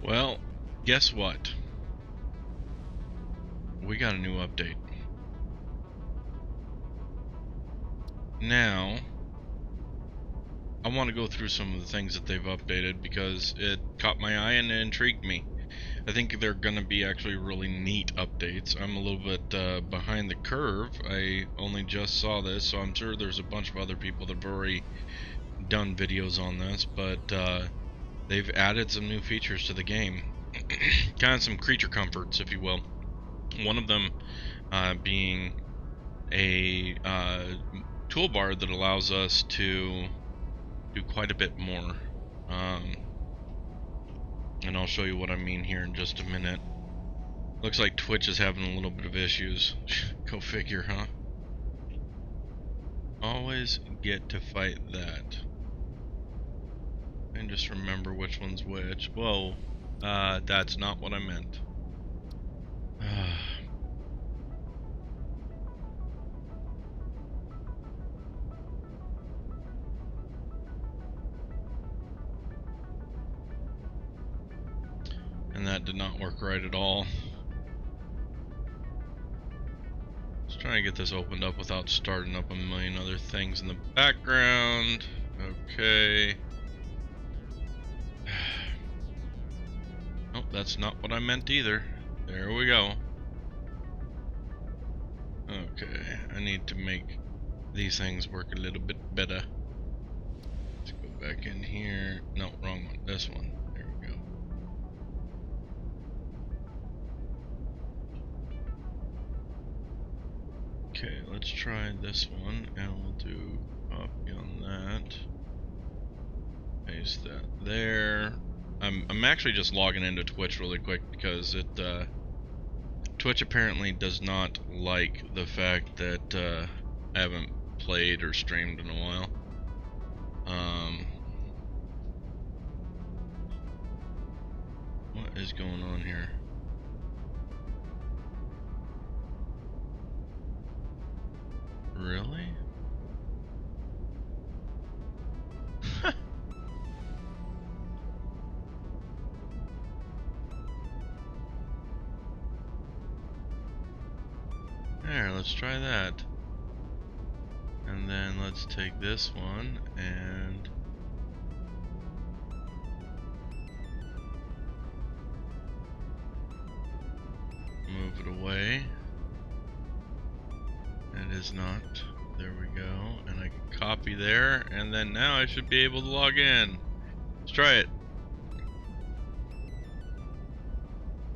Well, guess what? We got a new update. Now, I want to go through some of the things that they've updated because it caught my eye and it intrigued me. I think they're going to be actually really neat updates. I'm a little bit behind the curve. I only just saw this, so I'm sure there's a bunch of other people that have already done videos on this, but they've added some new features to the game. Kind of some creature comforts, if you will. One of them being a toolbar that allows us to do quite a bit more. And I'll show you what I mean here in just a minute. Looks like Twitch is having a little bit of issues. Go figure, huh? Always get to fight that. And just remember which one's which. Whoa, that's not what I meant. And that did not work right at all. Let's try and get this opened up without starting up a million other things in the background. Okay. Oh, that's not what I meant either. There we go. Okay, I need to make these things work a little bit better. Let's go back in here. No, wrong one. This one. There we go. Okay, let's try this one, and we'll do copy on that. Paste that there. I'm actually just logging into Twitch really quick because Twitch apparently does not like the fact that I haven't played or streamed in a while. What is going on here? Really? There, let's try that. And then let's take this one and move it away. It is not. There we go. And I can copy there, and then now I should be able to log in. Let's try it.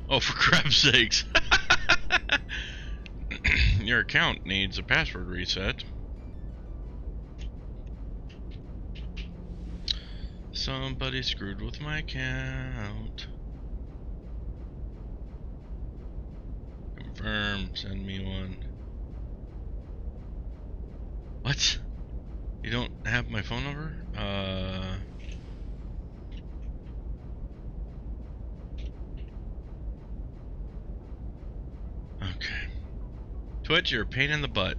Oh, for crap's sakes. Your account needs a password reset. Somebody screwed with my account. Confirm, send me one. What? You don't have my phone number? Okay. Twitch, you're a pain in the butt.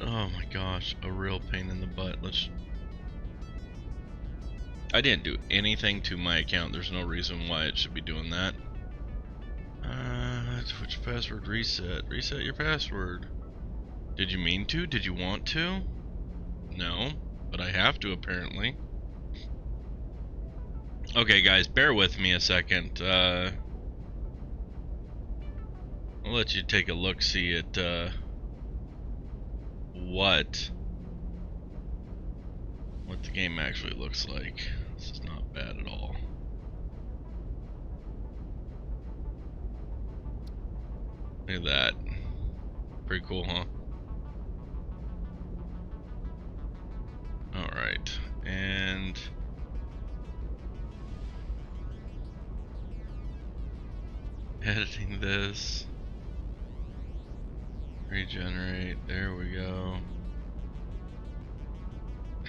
Oh my gosh, a real pain in the butt. I didn't do anything to my account. There's no reason why it should be doing that. Twitch password reset. Reset your password. Did you mean to? Did you want to? No, but I have to apparently. Okay guys, bear with me a second. I'll let you take a look-see at what the game actually looks like. This is not bad at all. Look at that. Pretty cool, huh? Alright, and editing this. Regenerate, there we go.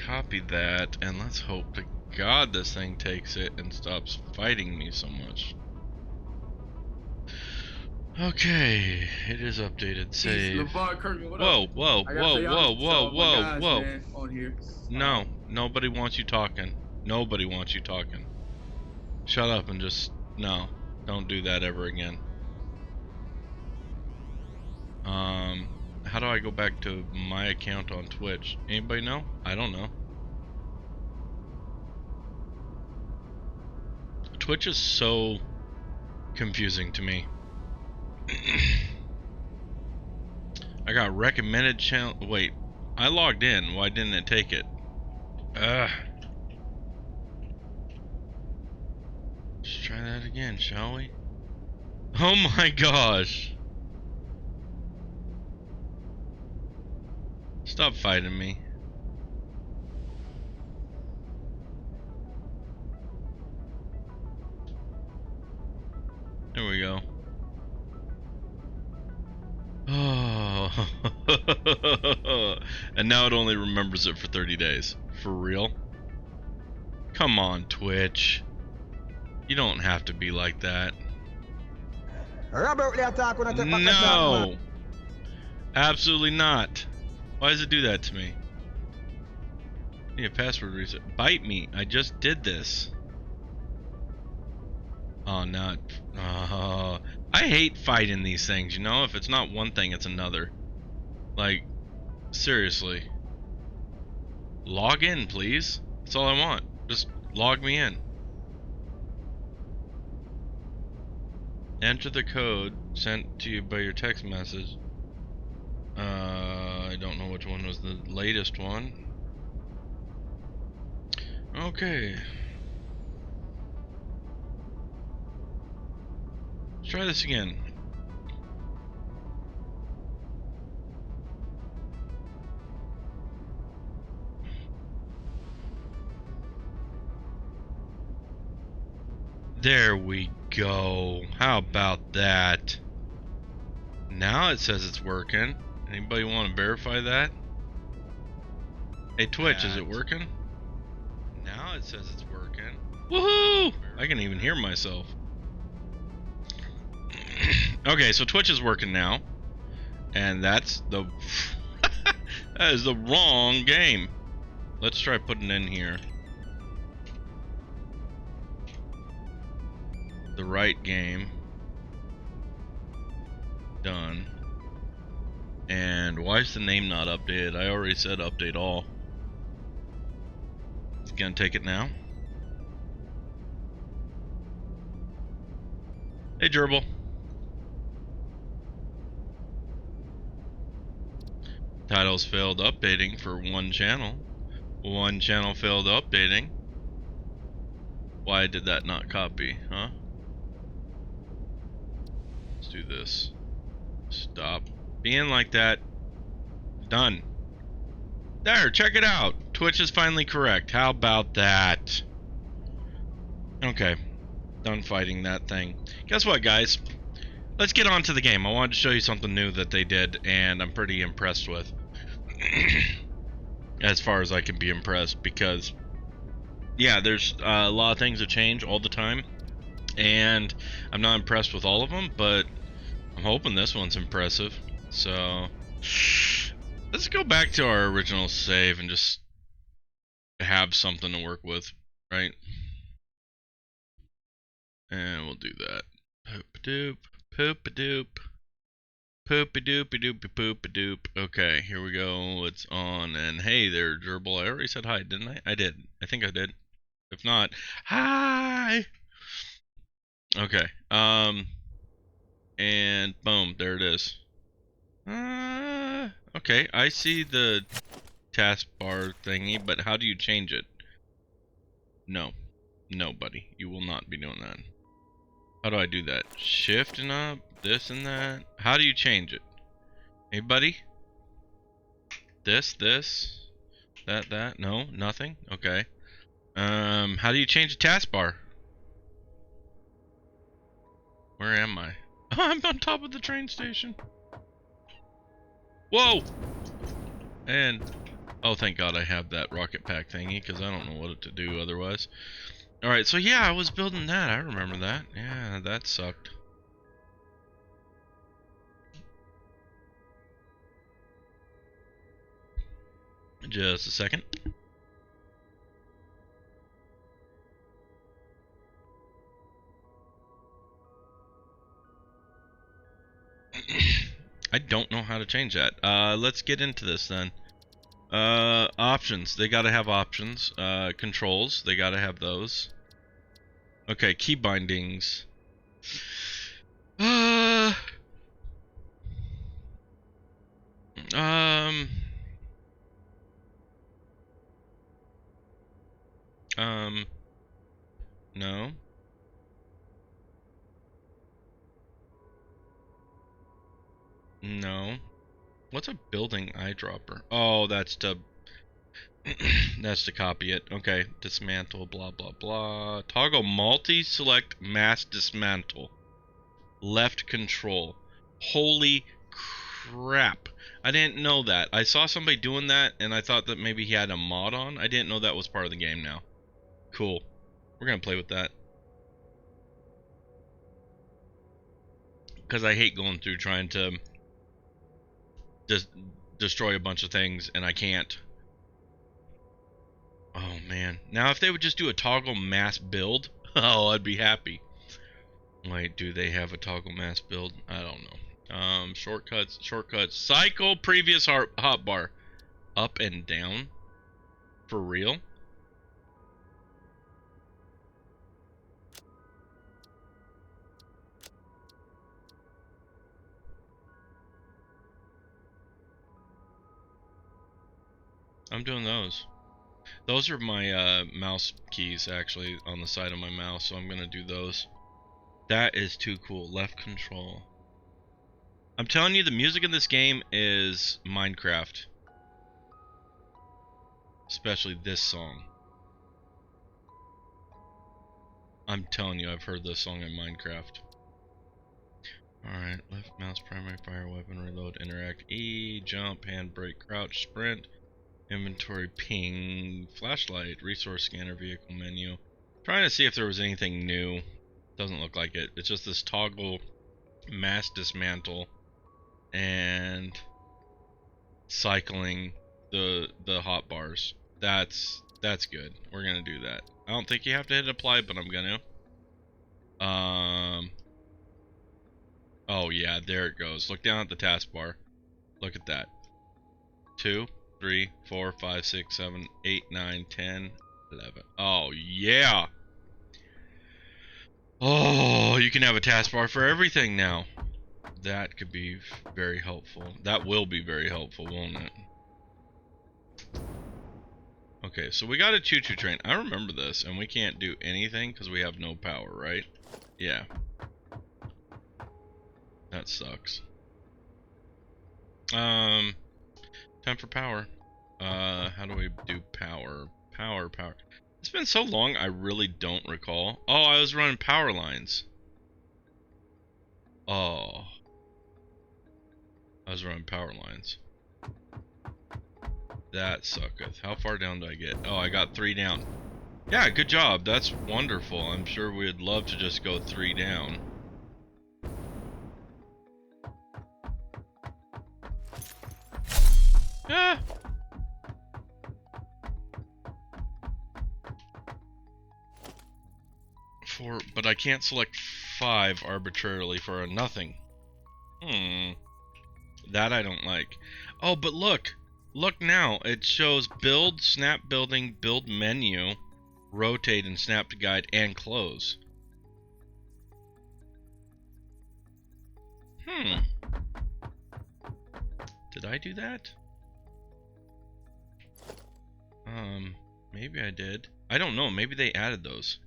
Copy that, and let's hope to God this thing takes it and stops fighting me so much. Okay, it is updated. Peace, Save. LeVar Kirkman, what up? Whoa, whoa, I gotta whoa, say whoa, homage to whoa, all my whoa, guys, whoa. man, on here. No, nobody wants you talking. Nobody wants you talking. Shut up and just... No, don't do that ever again. How do I go back to my account on Twitch? Anybody know? I don't know. Twitch is so confusing to me. I got recommended channel. Wait, I logged in. Why didn't it take it? Ugh. Let's try that again, shall we? Oh my gosh. Stop fighting me. There we go. Oh. And now it only remembers it for 30 days. For real? Come on, Twitch. You don't have to be like that. No! Absolutely not. Why does it do that to me? I need a password reset. Bite me. I just did this. Oh, no. I hate fighting these things, you know? If it's not one thing, it's another. Like, seriously. Log in, please. That's all I want. Just log me in. Enter the code sent to you by your text message. I don't know which one was the latest one. Okay. Let's try this again. There we go. How about that? Now it says it's working. Anybody want to verify that? Hey Twitch, is it working? Now it says it's working. Woohoo! I can even hear myself. Okay, so Twitch is working now. And that's the... that is the wrong game. Let's try putting in here. The right game. Done. And why is the name not updated? I already said update all. It's gonna take it now. Hey Gerbil. Titles failed updating for one channel. One channel failed updating. Why did that not copy, huh? Let's do this. Stop being like that. Done. There, check it out. Twitch is finally correct. How about that? Okay. Done fighting that thing. Guess what, guys? Let's get on to the game. I wanted to show you something new that they did, and I'm pretty impressed with. As far as I can be impressed, because yeah, there's a lot of things that change all the time, and I'm not impressed with all of them, but I'm hoping this one's impressive. So let's go back to our original save and just have something to work with, right? And we'll do that. Poop-a-doop, poop-a-doop, poop-a-doop-a-doop, poop-a-doop. Okay, here we go. It's on, and hey there, Gerbil. I already said hi, didn't I? I did. I think I did. If not, hi! Okay, and boom, there it is. Okay, I see the taskbar thingy, but how do you change it? No. No, buddy. You will not be doing that. How do I do that? Shift and up, this and that. How do you change it? Hey, buddy? This, that. No, nothing? Okay. How do you change the taskbar? Where am I? I'm on top of the train station. Whoa! And, oh, thank God I have that rocket pack thingy, because I don't know what to do otherwise. Alright, so yeah, I was building that. I remember that. Yeah, that sucked. Just a second. I don't know how to change that. Let's get into this then. Options. They gotta have options. Controls. They gotta have those. Okay, key bindings. Um. No. No. What's a building eyedropper? Oh, that's to that's to copy it. Okay, dismantle, blah blah blah. Toggle multi-select mass dismantle. Left control. Holy crap. I didn't know that. I saw somebody doing that and I thought that maybe he had a mod on. I didn't know that was part of the game now. Cool. We're gonna play with that. Because I hate going through trying to just destroy a bunch of things and I can't. Oh man. Now if they would just do a toggle mass build, oh, I'd be happy. Wait, do they have a toggle mass build? I don't know. Shortcuts. Cycle previous hotbar. Up and down? For real? I'm doing those. Those are my mouse keys actually on the side of my mouse, so I'm gonna do those. That is too cool. Left control. I'm telling you, the music in this game is Minecraft. Especially this song. I'm telling you, I've heard this song in Minecraft. Alright, left mouse, primary fire weapon, reload, interact, E, jump, handbrake, crouch, sprint, inventory, ping, flashlight, resource scanner, vehicle menu. Trying to see if there was anything new. Doesn't look like it. It's just this toggle, mass dismantle, and cycling the hotbars. That's good. We're gonna do that. I don't think you have to hit apply, but I'm gonna. Oh yeah, there it goes. Look down at the taskbar. Look at that. 2, 3, 4, 5, 6, 7, 8, 9, 10, 11. Oh yeah. Oh, you can have a taskbar for everything now. That could be very helpful. That will be very helpful, won't it? Okay, so we got a choo-choo train. I remember this, and we can't do anything because we have no power, right? Yeah. That sucks. Time for power. How do we do power? Power. It's been so long, I really don't recall. Oh, I was running power lines. Oh. I was running power lines. That sucketh. How far down do I get? Oh, I got 3 down. Yeah, good job. That's wonderful. I'm sure we'd love to just go 3 down. Ah! But I can't select 5 arbitrarily for a nothing. That I don't like. Oh, but look! Look now! It shows build, snap building, build menu, rotate and snap to guide, and close. Did I do that? Maybe I did. I don't know. Maybe they added those.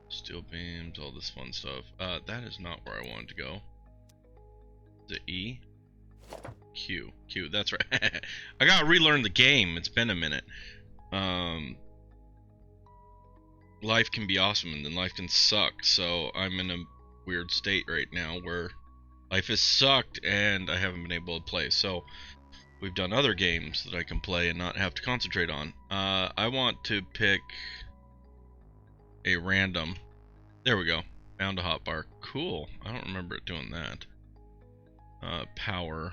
Steel beams, all this fun stuff. That is not where I wanted to go. The E? Q. That's right. I gotta relearn the game. It's been a minute. Life can be awesome and then life can suck. So I'm in a weird state right now where life has sucked and I haven't been able to play. So we've done other games that I can play and not have to concentrate on. I want to pick a random. There we go. Found a hotbar. Cool. I don't remember it doing that. Power.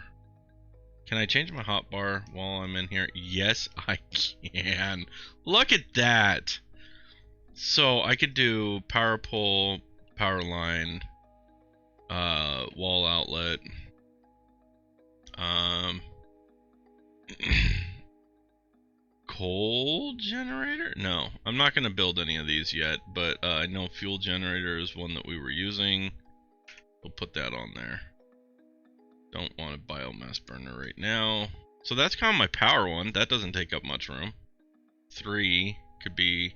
Can I change my hotbar while I'm in here? Yes, I can. Look at that. So I could do power pole, power line, wall outlet, coal generator? No, I'm not going to build any of these yet, but I know fuel generator is one that we were using. We'll put that on there. Don't want a biomass burner right now. So that's kind of my power one. That doesn't take up much room. 3 could be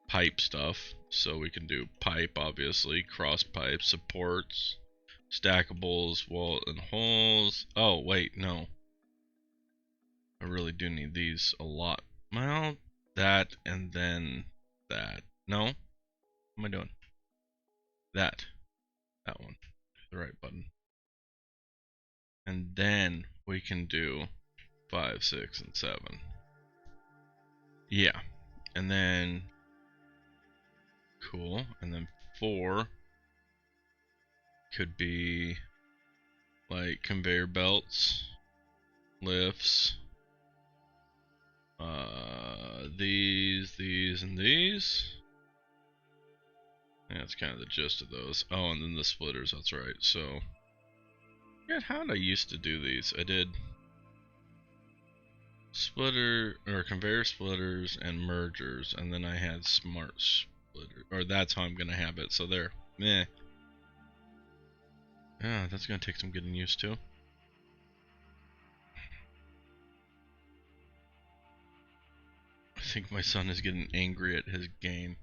pipe stuff. So we can do pipe, obviously. Cross pipe, supports, stackables, wall and holes. Oh, wait, no. I really do need these a lot. Well, that and then that. No? What am I doing? That. That one. The right button. And then we can do 5, 6, and 7. Yeah. And then cool. And then 4 could be like conveyor belts, lifts, these, and these. Yeah, that's kind of the gist of those. Oh, and then the splitters, that's right. So, yeah, how did I used to do these? I did splitter, or conveyor splitters and mergers, and then I had smart splitter, or that's how I'm gonna have it. So there, meh. Yeah, that's gonna take some getting used to. I think my son is getting angry at his game.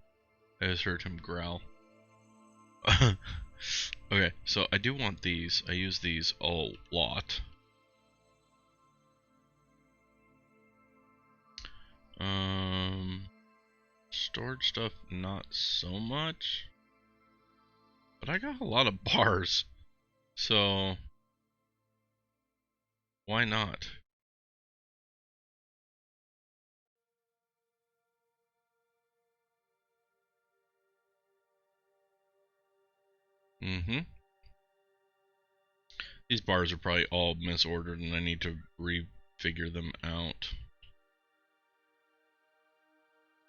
I just heard him growl. Okay, so I do want these. I use these a lot. Storage stuff, not so much. But I got a lot of bars. So, why not? Mm-hmm. These bars are probably all misordered and I need to refigure them out.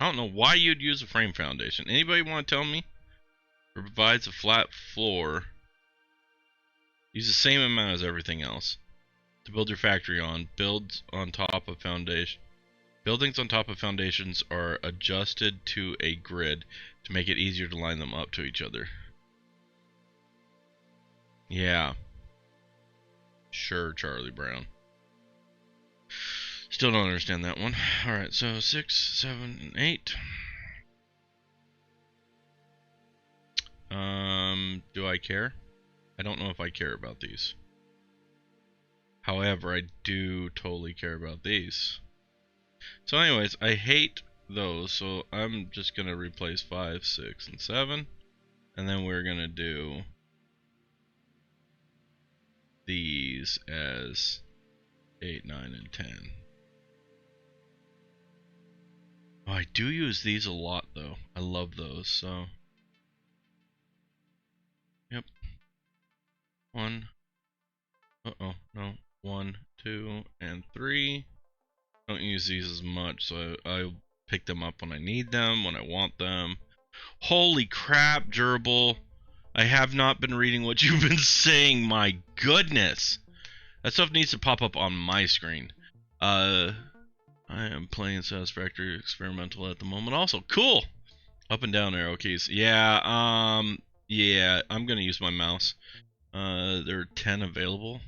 I don't know why you'd use a frame foundation. Anybody want to tell me? It provides a flat floor. Use the same amount as everything else. To build your factory on. Builds on top of foundation. Buildings on top of foundations are adjusted to a grid to make it easier to line them up to each other. Yeah. Sure, Charlie Brown. Still don't understand that one. Alright, so 6, 7, and 8. Do I care? I don't know if I care about these. However, I do totally care about these. So anyways, I hate those, so I'm just going to replace 5, 6, and 7. And then we're going to do these as 8, 9, and 10. Oh, I do use these a lot, though. I love those, so... Yep. 1. Uh-oh, no. 1, 2, and 3. Don't use these as much, so I'll pick them up when I need them, when I want them. Holy crap, Gerbil. I have not been reading what you've been saying, my goodness. That stuff needs to pop up on my screen. I am playing Satisfactory Experimental at the moment also. Cool! Up and down arrow keys. Yeah, yeah, I'm gonna use my mouse. There are 10 available.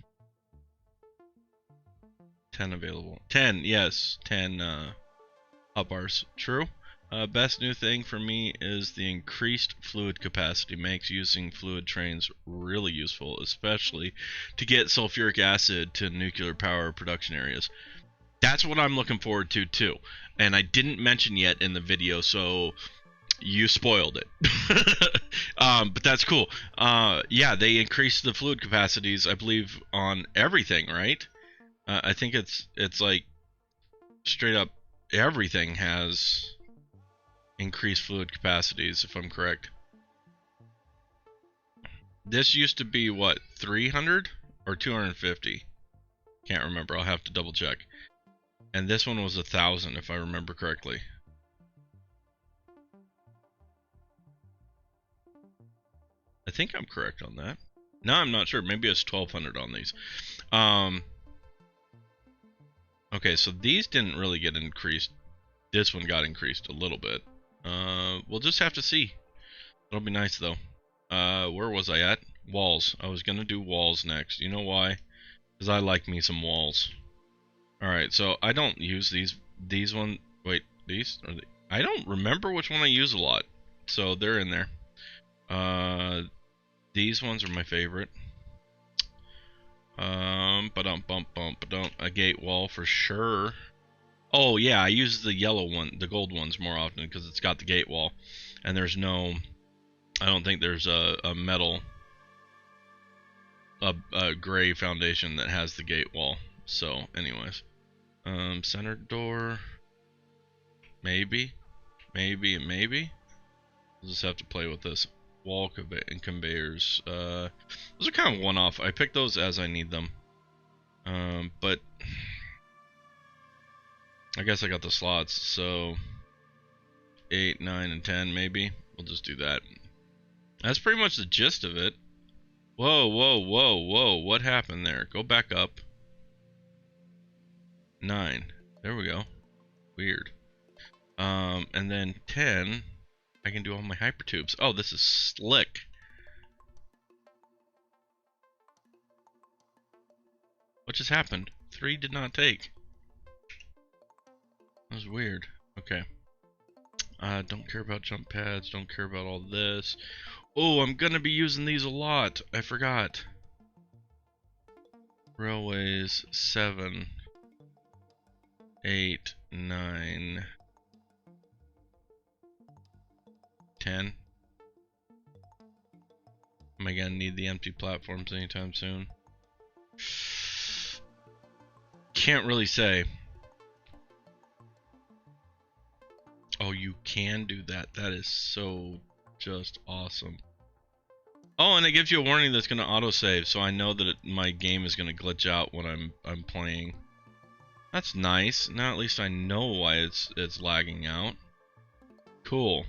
10 available. 10, yes. 10, hotbars. True. Best new thing for me is the increased fluid capacity. Makes using fluid trains really useful, especially to get sulfuric acid to nuclear power production areas. That's what I'm looking forward to too. And I didn't mention yet in the video, so you spoiled it. But that's cool. Yeah, they increased the fluid capacities, I believe, on everything, right? I think it's like straight up everything has increased fluid capacities, if I'm correct. This used to be what, 300? or 250. Can't remember. I'll have to double check. And this one was 1,000 if I remember correctly. I think I'm correct on that. No, I'm not sure. Maybe it's 1,200 on these. Okay, so these didn't really get increased. This one got increased a little bit. We'll just have to see. It'll be nice though. Where was I at? Walls. I was gonna do walls next. You know why? Because I like me some walls. Alright, so I don't use these one. Wait, these? I don't remember which one I use a lot. So they're in there. These ones are my favorite. A gate wall for sure. Oh yeah, I use the yellow one, the gold ones more often because it's got the gate wall, and there's no. I don't think there's a metal, a gray foundation that has the gate wall. So, anyways, center door. Maybe. We'll just have to play with this. Wall and conveyors. Those are kind of one-off. I pick those as I need them. But I guess I got the slots, so 8, 9, and 10 maybe. We'll just do that. That's pretty much the gist of it. Whoa, what happened there? Go back up. 9. There we go. Weird. And then 10, I can do all my hypertubes. Oh, this is slick. What just happened? 3 did not take. That was weird. Okay. Don't care about jump pads. Don't care about all this. Oh, I'm gonna be using these a lot. I forgot. Railways 7, 8, 9, 10. Am I gonna need the empty platforms anytime soon? Can't really say. Oh, you can do that. That is so just awesome. Oh, and it gives you a warning that's gonna autosave, so I know that my game is gonna glitch out when I'm playing. That's nice. Now at least I know why it's lagging out. Cool.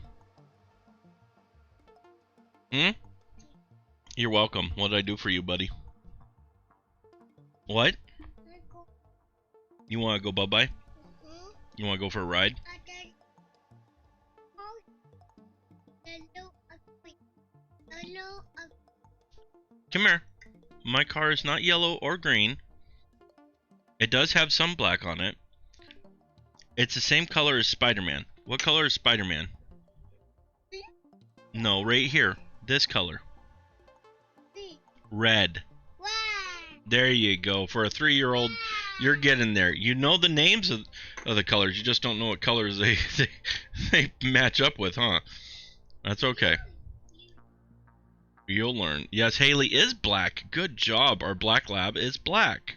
You're welcome. What did I do for you, buddy? What? You want to go bye-bye? You want to go for a ride? Come here. My car is not yellow or green. It does have some black on it. It's the same color as Spider-Man. What color is Spider-Man? No, right here. This color. Red. There you go. For a 3-year-old, you're getting there. You know the names of the colors. You just don't know what colors they match up with, huh? That's okay. You'll learn. Yes, Haley is black. Good job. Our black lab is black.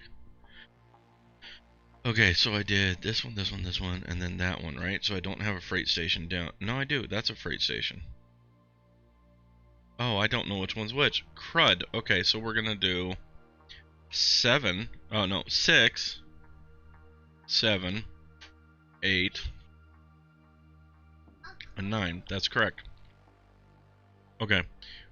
Okay, so I did this one, and then that one, right? So I don't have a freight station down. No, I do. That's a freight station. Oh, I don't know which one's which. Crud. Okay, so we're gonna do 7. Oh, no. 6, 7, 8, and 9. That's correct. Okay.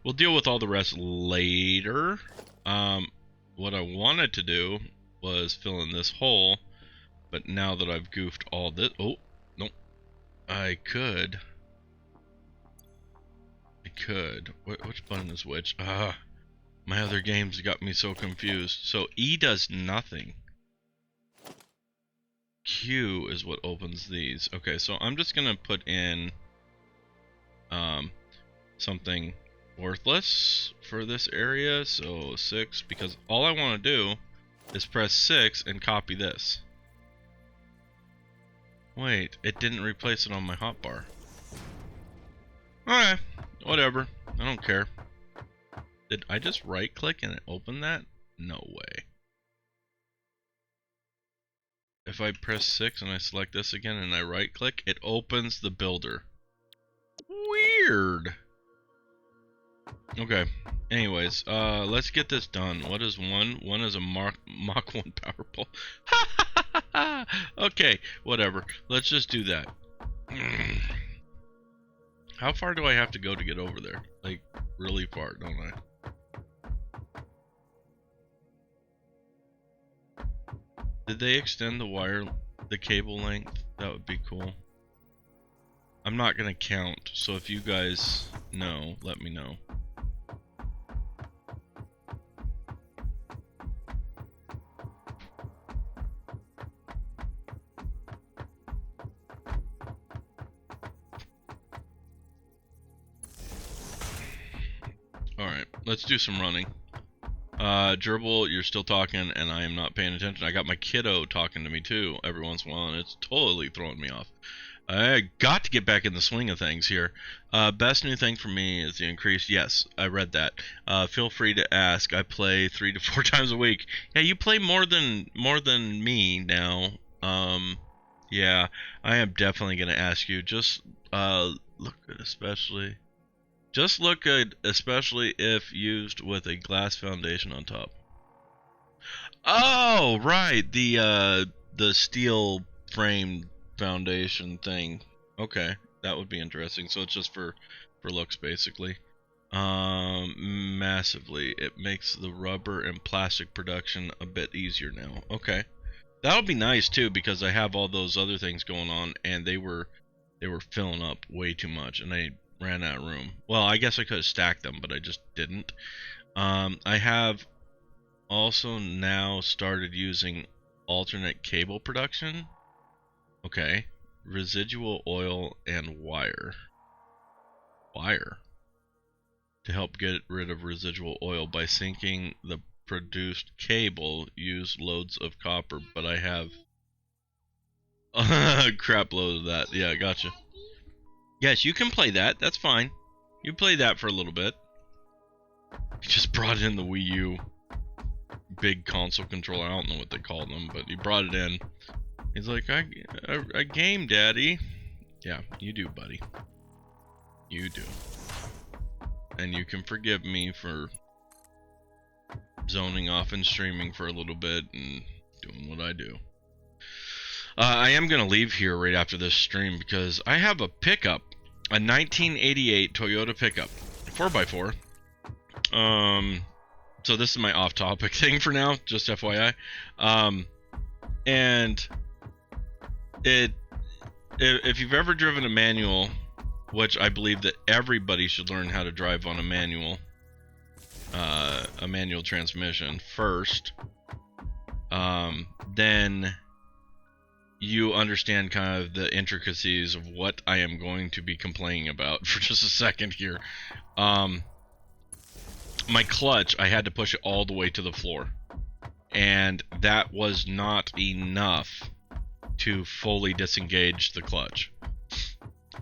We'll deal with all the rest later. What I wanted to do was fill in this hole, but now that I've goofed all this... Oh, nope. I could. Which button is which? My other games got me so confused. So E does nothing. Q is what opens these. Okay, so I'm just gonna put in something worthless for this area. So 6, because all I want to do is press 6 and copy this. Wait, it didn't replace it on my hotbar. Alright, whatever. I don't care. Did I just right click and it opened that? No way. If I press 6 and I select this again and I right click, it opens the builder. Weird. Okay. Anyways, let's get this done. What is one? One is a Mach 1 power pole. Okay, whatever. Let's just do that. How far do I have to go to get over there? Like, really far, don't I? Did they extend the cable length? That would be cool. I'm not gonna count, so if you guys know, let me know. Alright, let's do some running. Gerbil, you're still talking, and I am not paying attention. I got my kiddo talking to me, too, every once in a while, and it's totally throwing me off. I got to get back in the swing of things here. Best new thing for me is the increase. Yes, I read that. Feel free to ask. I play 3 to 4 times a week. Yeah, you play more than me now. Yeah, I am definitely gonna ask you. Just look good, especially. Just look good, especially if used with a glass foundation on top. Oh, right, the steel framed foundation thing. Okay, that would be interesting. So it's just for looks, basically. Massively. It makes the rubber and plastic production a bit easier now. Okay, that'll be nice too, because I have all those other things going on, and they were filling up way too much, and I ran out of room. Well, I guess I could have stacked them, but I just didn't. I have also now started using alternate cable production. Okay. Residual oil and wire. Wire. To help get rid of residual oil by sinking the produced cable, use loads of copper, but I have crap load of that. Yeah, gotcha. Yes, you can play that. That's fine. You play that for a little bit. He just brought in the Wii U big console controller. I don't know what they call them, but he brought it in. He's like, a game, Daddy. Yeah, you do, buddy. You do. And you can forgive me for zoning off and streaming for a little bit and doing what I do. I am going to leave here right after this stream because I have a pickup. A 1988 Toyota pickup. 4x4. So this is my off-topic thing for now, just FYI. And if you've ever driven a manual, which I believe that everybody should learn how to drive on a manual transmission first, then you understand kind of the intricacies of what I am going to be complaining about for just a second here. My clutch, I had to push it all the way to the floor, and that was not enough to fully disengage the clutch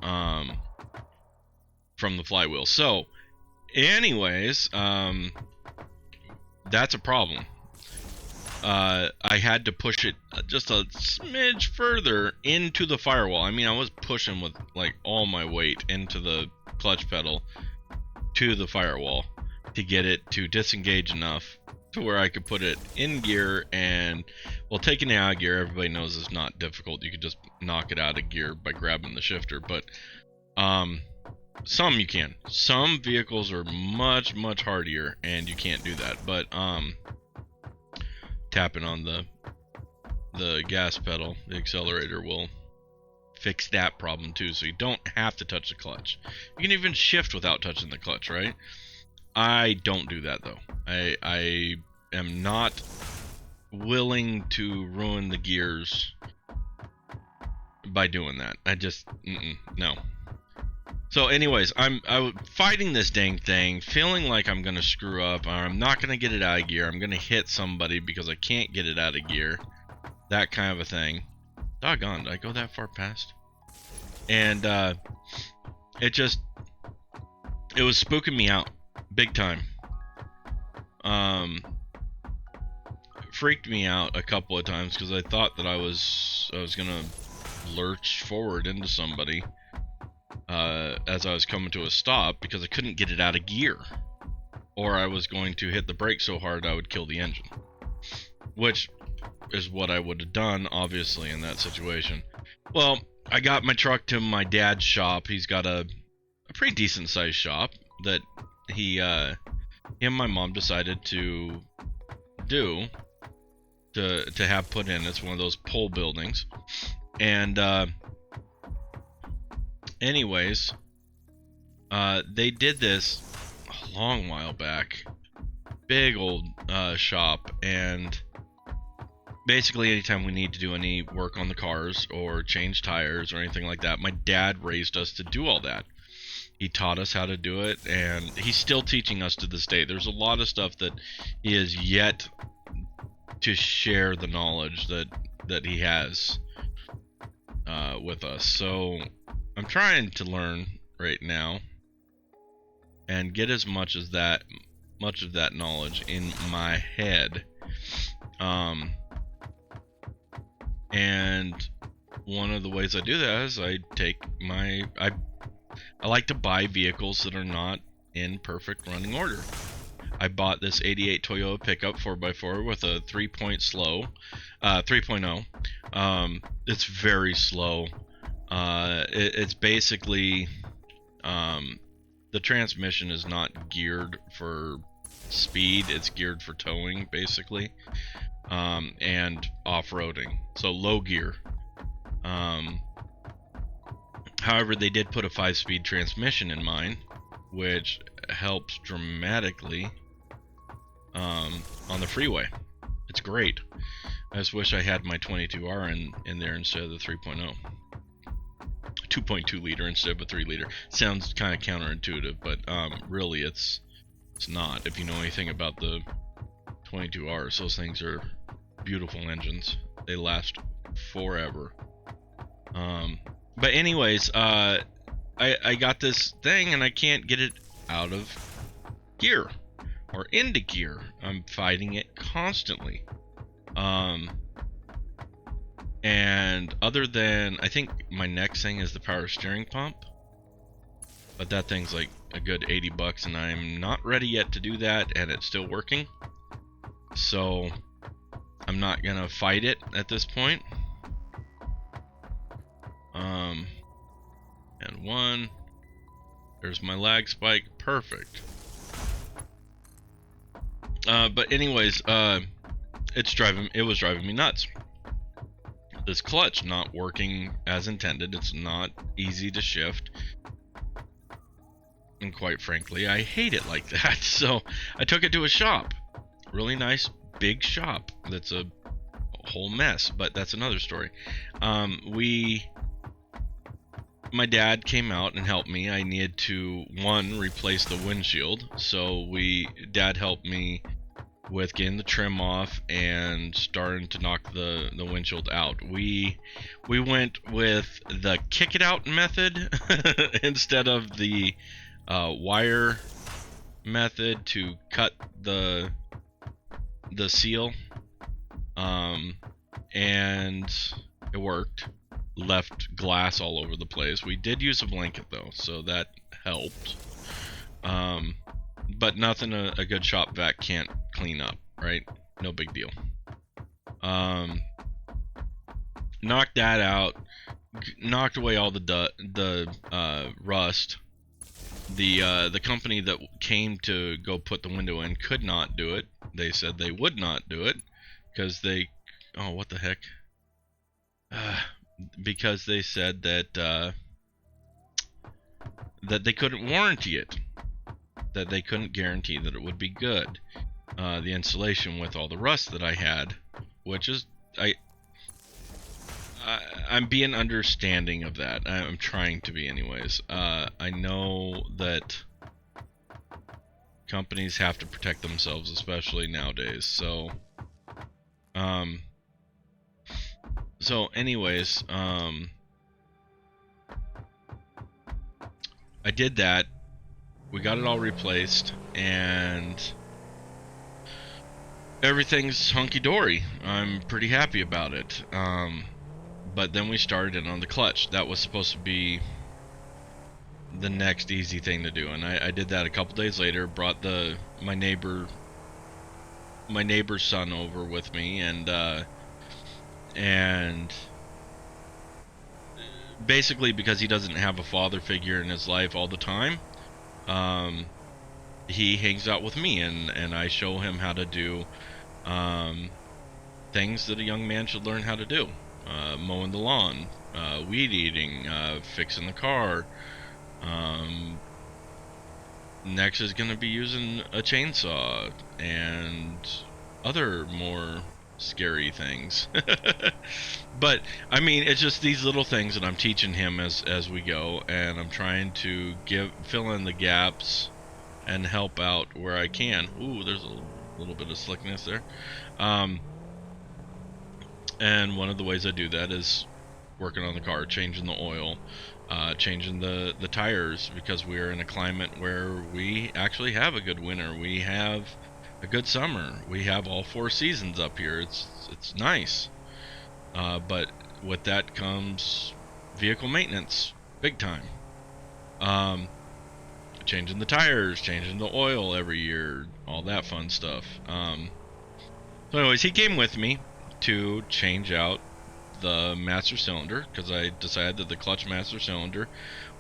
from the flywheel. So anyways, that's a problem. I had to push it just a smidge further into the firewall. I mean, I was pushing with like all my weight into the clutch pedal to the firewall to get it to disengage enough to where I could put it in gear. And well, taking it out of gear, everybody knows is not difficult. You could just knock it out of gear by grabbing the shifter, but some you can. Some vehicles are much hardier and you can't do that, but tapping on the gas pedal, the accelerator, will fix that problem too, so you don't have to touch the clutch. You can even shift without touching the clutch, right? I don't do that though. I am not willing to ruin the gears by doing that. I just no. So anyways, I'm fighting this dang thing, feeling like I'm gonna screw up, or I'm not gonna get it out of gear. I'm gonna hit somebody because I can't get it out of gear. That kind of a thing. Doggone, did I go that far past? And it was spooking me out big time. Freaked me out a couple of times because I thought that I was gonna lurch forward into somebody. as I was coming to a stop because I couldn't get it out of gear, or I was going to hit the brake so hard I would kill the engine, which is what I would have done, obviously, in that situation. Well, I got my truck to my dad's shop. He's got a pretty decent sized shop that he and my mom decided to have put in. It's one of those pole buildings. And anyways, they did this a long while back. Big old shop, and basically anytime we need to do any work on the cars or change tires or anything like that, my dad raised us to do all that. He taught us how to do it, and he's still teaching us to this day. There's a lot of stuff that he has yet to share the knowledge that he has with us. So I'm trying to learn right now and get as much of that knowledge in my head. And one of the ways I do that is I like to buy vehicles that are not in perfect running order. I bought this 88 Toyota pickup 4x4 with a 3.0. It's very slow. It's basically the transmission is not geared for speed. It's geared for towing, basically, and off-roading. So low gear. However, they did put a 5-speed transmission in mine, which helps dramatically on the freeway. It's great. I just wish I had my 22R in there instead of the 3.0. 2.2 liter instead of a 3 liter. Sounds kind of counterintuitive, but really it's not. If you know anything about the 22Rs, those things are beautiful engines. They last forever. But anyways, I got this thing and I can't get it out of gear or into gear. I'm fighting it constantly. And other than, I think my next thing is the power steering pump, but that thing's like a good $80 and I'm not ready yet to do that, and it's still working. So I'm not gonna fight it at this point. And one, there's my lag spike, perfect. But anyways, it was driving me nuts. This clutch not working as intended. It's not easy to shift, and quite frankly, I hate it like that. So I took it to a shop, really nice big shop that's a whole mess, but that's another story. My dad came out and helped me. I needed to, one, replace the windshield, so Dad helped me with getting the trim off and starting to knock the windshield out. We went with the kick it out method instead of the wire method to cut the seal, and it worked. Left glass all over the place. We did use a blanket though, so that helped. But nothing a good shop vac can't clean up, right? No big deal. Knocked that out. Knocked away all the rust. The company that came to go put the window in could not do it. They said they would not do it because what the heck? Because they said that they couldn't warranty it, that they couldn't guarantee that it would be good. The installation with all the rust that I had, which is I'm being understanding of that. I'm trying to be anyways. I know that companies have to protect themselves, especially nowadays. So anyways, I did that. We got it all replaced, and everything's hunky-dory. I'm pretty happy about it. But then we started in on the clutch. That was supposed to be the next easy thing to do, and I did that a couple days later. Brought my neighbor's son over with me, and basically because he doesn't have a father figure in his life all the time, he hangs out with me, and I show him how to do things that a young man should learn how to do. Mowing the lawn, weed eating, fixing the car. Next is going to be using a chainsaw and other more scary things. But I mean, it's just these little things that I'm teaching him as we go, and I'm trying to fill in the gaps and help out where I can. Ooh, there's a little bit of slickness there. And one of the ways I do that is working on the car, changing the oil, changing the tires, because we are in a climate where we actually have a good winter. We have a good summer. We have all 4 seasons up here. It's nice. But with that comes vehicle maintenance, big time. Changing the tires, changing the oil every year, all that fun stuff. So anyways, he came with me to change out the master cylinder, because I decided that the clutch master cylinder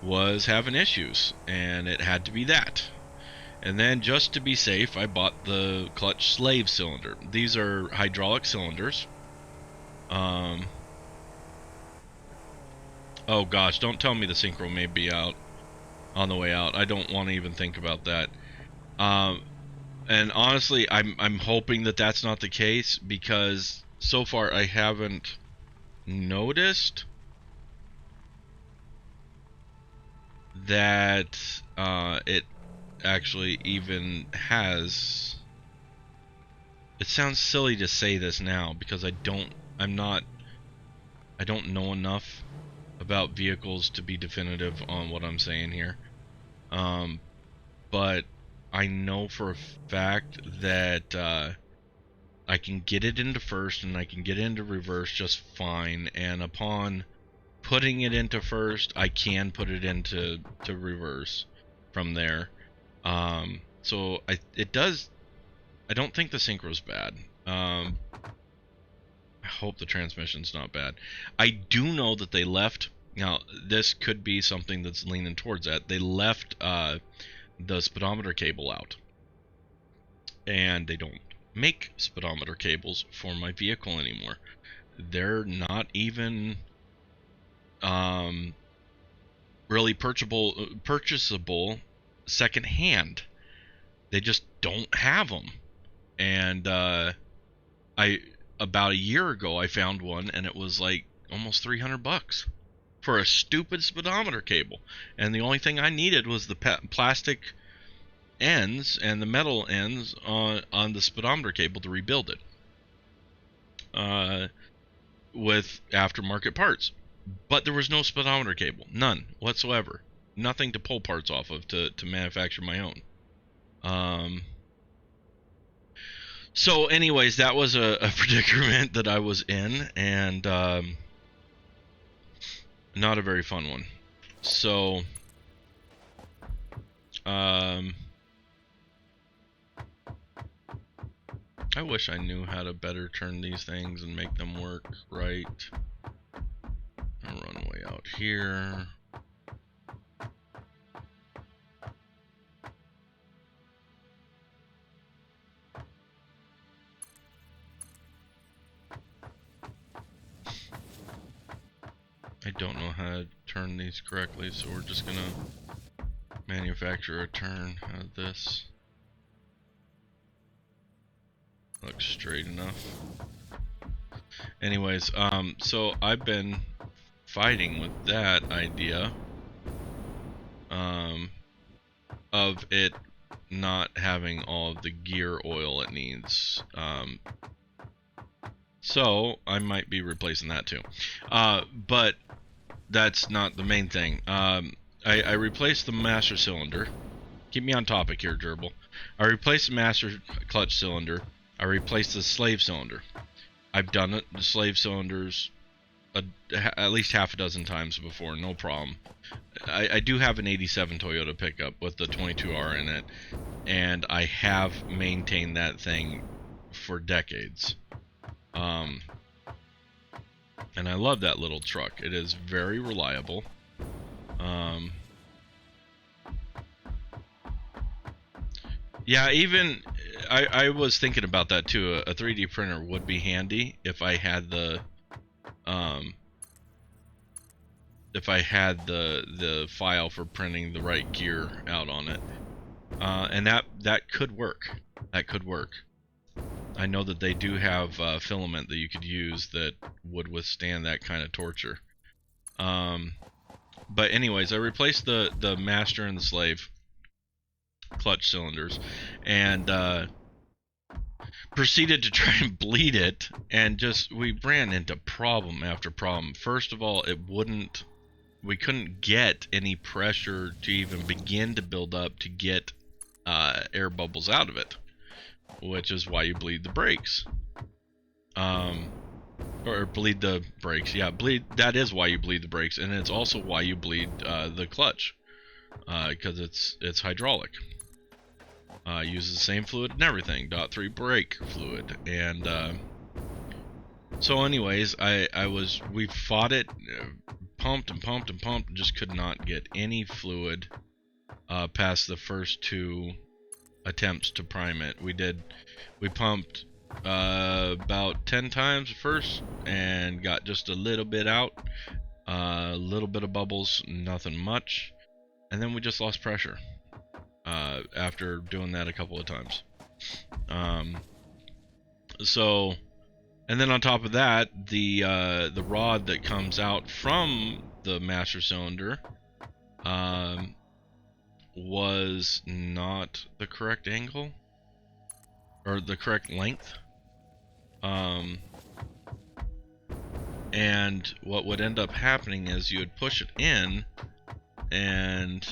was having issues, and it had to be that. And then, just to be safe, I bought the clutch slave cylinder. These are hydraulic cylinders. Oh gosh, don't tell me the synchro may be out on the way out. I don't want to even think about that. And honestly, I'm hoping that that's not the case, because so far I haven't noticed that it actually even has. It sounds silly to say this now, because I don't know enough about vehicles to be definitive on what I'm saying here. But I know for a fact that I can get it into first and I can get into reverse just fine, and upon putting it into first, I can put it into reverse from there. So it does. I don't think the synchro's bad. I hope the transmission's not bad. I do know that they left. Now, this could be something that's leaning towards that. They left the speedometer cable out, and they don't make speedometer cables for my vehicle anymore. They're not even really purchasable secondhand. They just don't have them. And about a year ago I found one, and it was like almost $300 for a stupid speedometer cable. And the only thing I needed was the plastic ends and the metal ends on the speedometer cable to rebuild it with aftermarket parts. But there was no speedometer cable, none whatsoever, nothing to pull parts off of to manufacture my own. So anyways, that was a predicament that I was in, and not a very fun one. So I wish I knew how to better turn these things and make them work right. I'll run way out here. I don't know how to turn these correctly, so we're just gonna manufacture a turn out of this. Looks straight enough. Anyways, so I've been fighting with that idea of it not having all of the gear oil it needs. So I might be replacing that too. But that's not the main thing. I replaced the master cylinder. Keep me on topic here, Gerbil. I replaced the master clutch cylinder. I replaced the slave cylinder. I've done it. The slave cylinders at least half a dozen times before, no problem. I do have an 87 Toyota pickup with the 22R in it, and I have maintained that thing for decades. And I love that little truck. It is very reliable. Yeah, even I was thinking about that too. A 3D printer would be handy if I had the file for printing the right gear out on it, and that could work. That could work. I know that they do have filament that you could use that would withstand that kind of torture. But anyways, I replaced the master and the slave clutch cylinders, and proceeded to try and bleed it, and we ran into problem after problem. First of all, we couldn't get any pressure to even begin to build up to get air bubbles out of it, which is why you bleed the brakes. Or bleed the brakes. Yeah, that is why you bleed the brakes, and it's also why you bleed the clutch, because it's hydraulic. Uses the same fluid and everything, .3 brake fluid. And so anyways, we fought it, pumped and pumped and pumped, and just could not get any fluid past the first 2 attempts to prime it. We pumped about 10 times first and got just a little bit out, a little bit of bubbles, nothing much, and then we just lost pressure after doing that a couple of times. So, and then on top of that, the rod that comes out from the master cylinder was not the correct angle or the correct length. And what would end up happening is you would push it in, and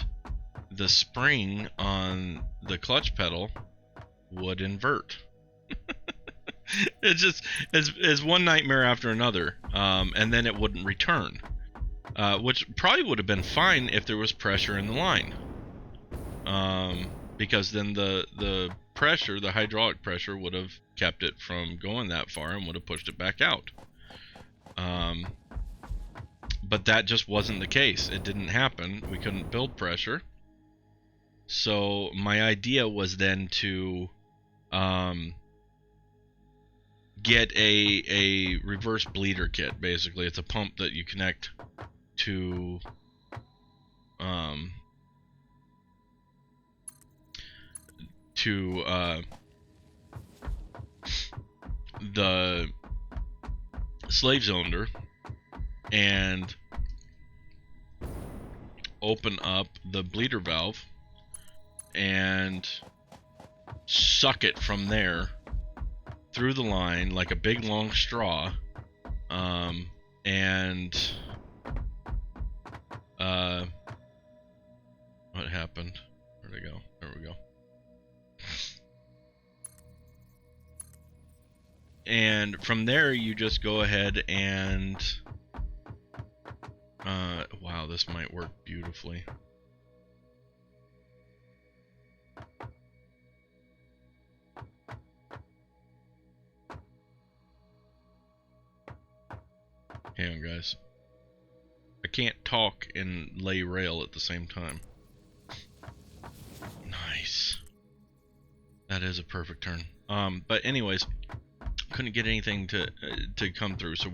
the spring on the clutch pedal would invert. It's just it's one nightmare after another, and then it wouldn't return, which probably would have been fine if there was pressure in the line, because then the pressure, the hydraulic pressure, would have kept it from going that far and would have pushed it back out. But that just wasn't the case. It didn't happen. We couldn't build pressure. So my idea was then to get a reverse bleeder kit. Basically, it's a pump that you connect to the slave cylinder and open up the bleeder valve and suck it from there through the line like a big long straw, and what happened? Where'd it go? There we go. And from there you just go ahead and wow, this might work beautifully. Hang on, guys. I can't talk and lay rail at the same time. Nice. That is a perfect turn. But anyways, couldn't get anything to come through, so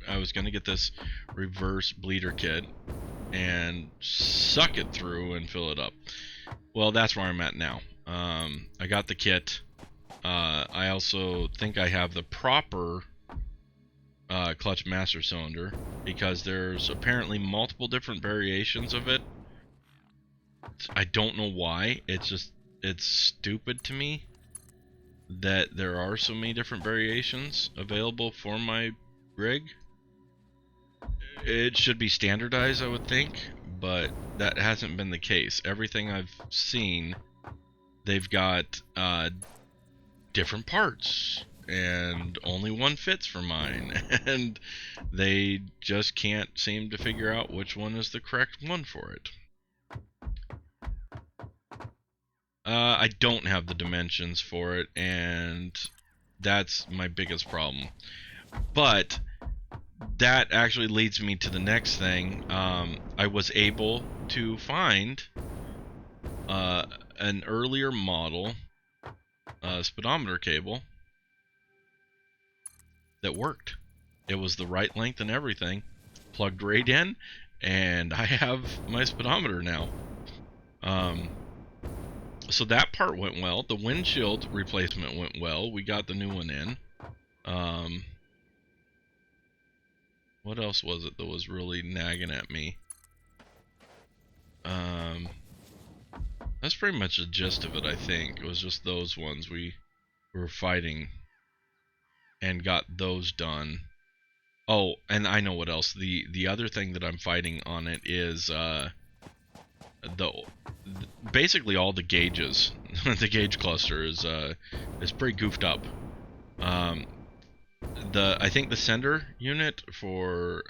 I was gonna get this reverse bleeder kit and suck it through and fill it up. Well, that's where I'm at now. I got the kit. I also think I have the proper clutch master cylinder, because there's apparently multiple different variations of it. I don't know why. It's stupid to me that there are so many different variations available for my rig. It should be standardized, I would think, but that hasn't been the case. Everything I've seen, they've got different parts, and only one fits for mine, and they just can't seem to figure out which one is the correct one for it. I don't have the dimensions for it, and that's my biggest problem. But that actually leads me to the next thing. I was able to find an earlier model speedometer cable that worked. It was the right length and everything, plugged right in, and I have my speedometer now. So that part went well. The windshield replacement went well. We got the new one in. What else was it that was really nagging at me? That's pretty much the gist of it, I think. It was just those ones we were fighting and got those done. Oh, and I know what else. The other thing that I'm fighting on it is basically all the gauges. The gauge cluster is pretty goofed up. I think the sender unit for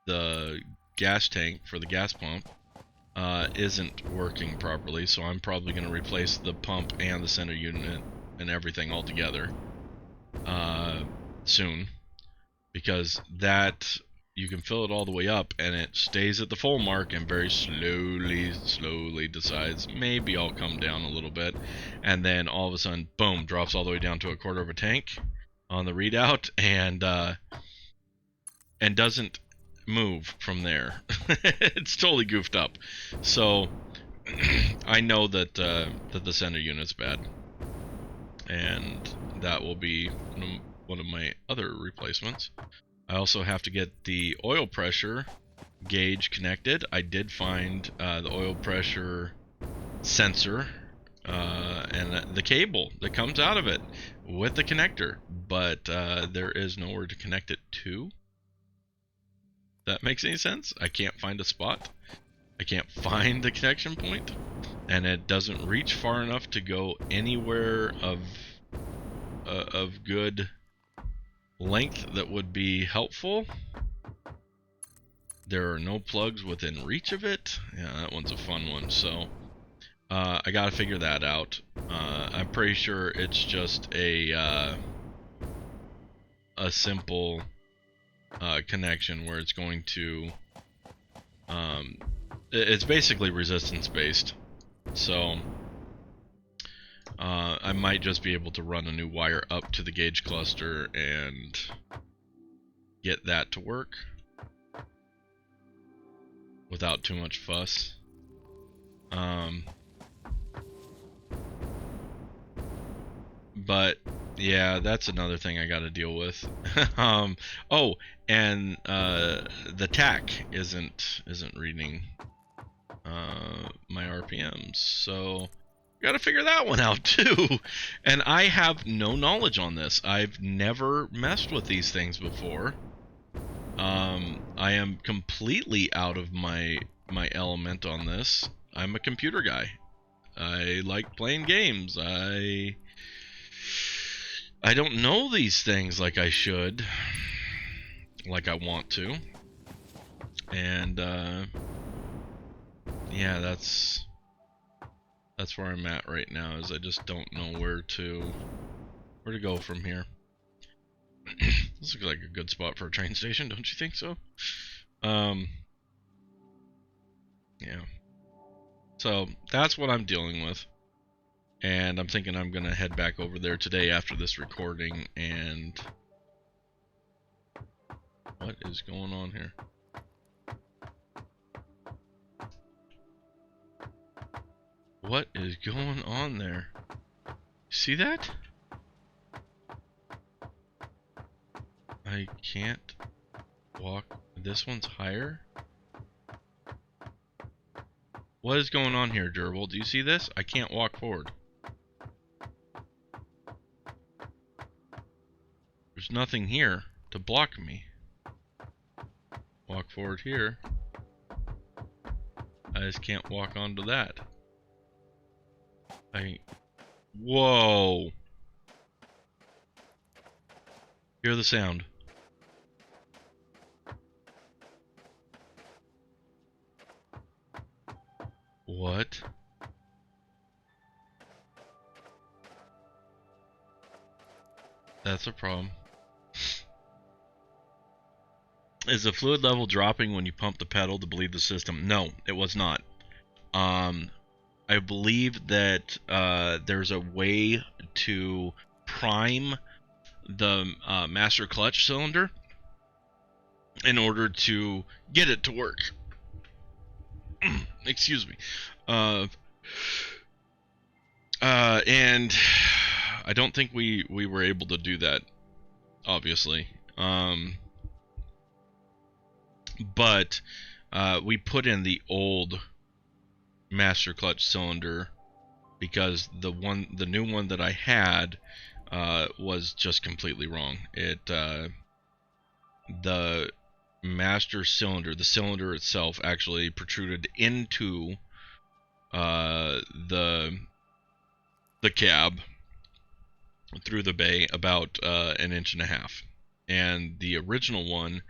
the gas tank for the gas pump isn't working properly, so I'm probably going to replace the pump and the sender unit and everything all together soon, because that you can fill it all the way up and it stays at the full mark and very slowly decides maybe I'll come down a little bit, and then all of a sudden, boom, drops all the way down to a quarter of a tank on the readout, and doesn't move from there. It's totally goofed up. So I know that that the center unit's bad, and that will be one of my other replacements. I also have to get the oil pressure gauge connected. I did find the oil pressure sensor and the cable that comes out of it with the connector, but there is nowhere to connect it to. That makes any sense? I can't find a spot. I can't find the connection point, and it doesn't reach far enough to go anywhere of good length that would be helpful. There are no plugs within reach of it. Yeah, that one's a fun one. So I gotta figure that out. I'm pretty sure it's just a simple connection where it's going to it's basically resistance based, so I might just be able to run a new wire up to the gauge cluster and get that to work without too much fuss. But yeah, that's another thing I got to deal with. Oh, and the TAC isn't reading my RPMs, so got to figure that one out too. And I have no knowledge on this. I've never messed with these things before. I am completely out of my element on this. I'm a computer guy. I like playing games. I don't know these things like I should, like I want to, and yeah, that's where I'm at right now. Is I just don't know where to go from here. This looks like a good spot for a train station, don't you think so? Yeah. So that's what I'm dealing with. And I'm thinking I'm going to head back over there today after this recording. And what is going on here? What is going on there? See that? I can't walk. This one's higher? What is going on here, Gerbil? Do you see this? I can't walk forward. There's nothing here to block me. Walk forward here. I just can't walk onto that. Whoa! Hear the sound. What? That's a problem. Is the fluid level dropping when you pump the pedal to bleed the system? No, it was not. I believe that there's a way to prime the master clutch cylinder in order to get it to work. Excuse me. And I don't think we were able to do that, obviously. But we put in the old master clutch cylinder because the new one that I had was just completely wrong. The master cylinder, the cylinder itself, actually protruded into the cab through the bay about 1.5 inches, and the original one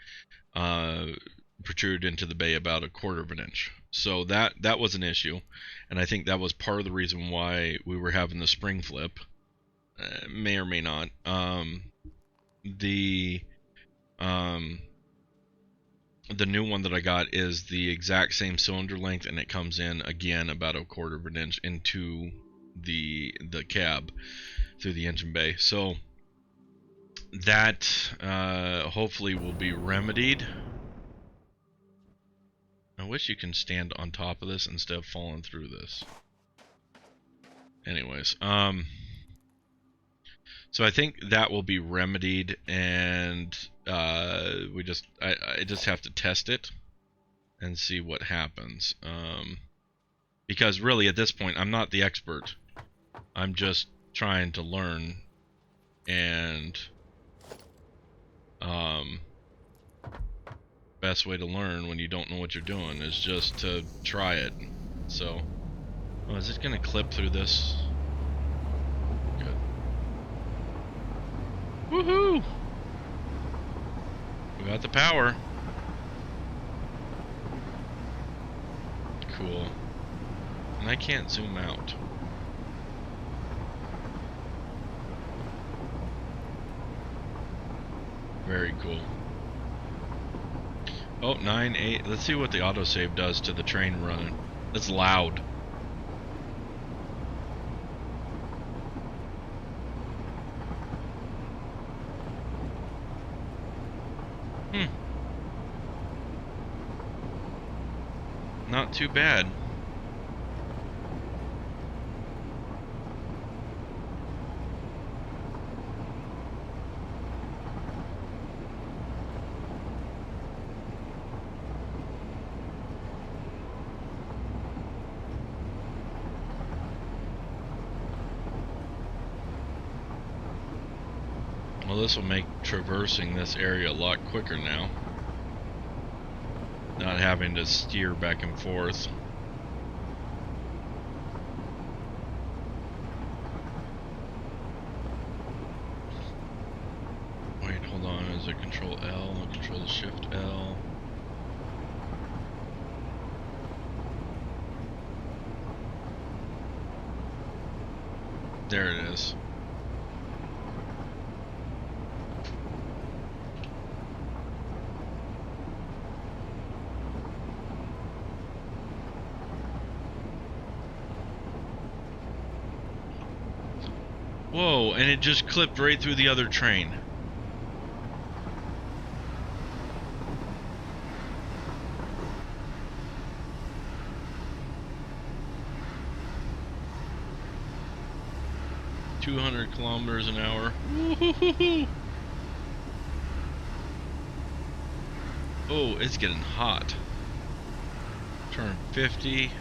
protruded into the bay about 1/4 inch. So that was an issue, and I think that was part of the reason why we were having the spring flip. May or may not. The new one that I got is the exact same cylinder length, and it comes in again about 1/4 inch into the cab through the engine bay. So that hopefully will be remedied. I wish you can stand on top of this instead of falling through this. Anyways, so I think that will be remedied, and I just have to test it and see what happens. Because really at this point I'm not the expert. I'm just trying to learn, and best way to learn when you don't know what you're doing is just to try it. So, oh, is it gonna clip through this? Good. Woohoo! We got the power. Cool. And I can't zoom out. Very cool. Oh, 9-8. Let's see what the autosave does to the train running. It's loud. Not too bad. Well, this will make traversing this area a lot quicker now. Not having to steer back and forth. Wait, hold on. Is it Control L? Control Shift L? There it is. Whoa, and it just clipped right through the other train. "200 kilometers an hour. Woo-hoo-hoo-hoo. Oh, it's getting hot. Turn 50.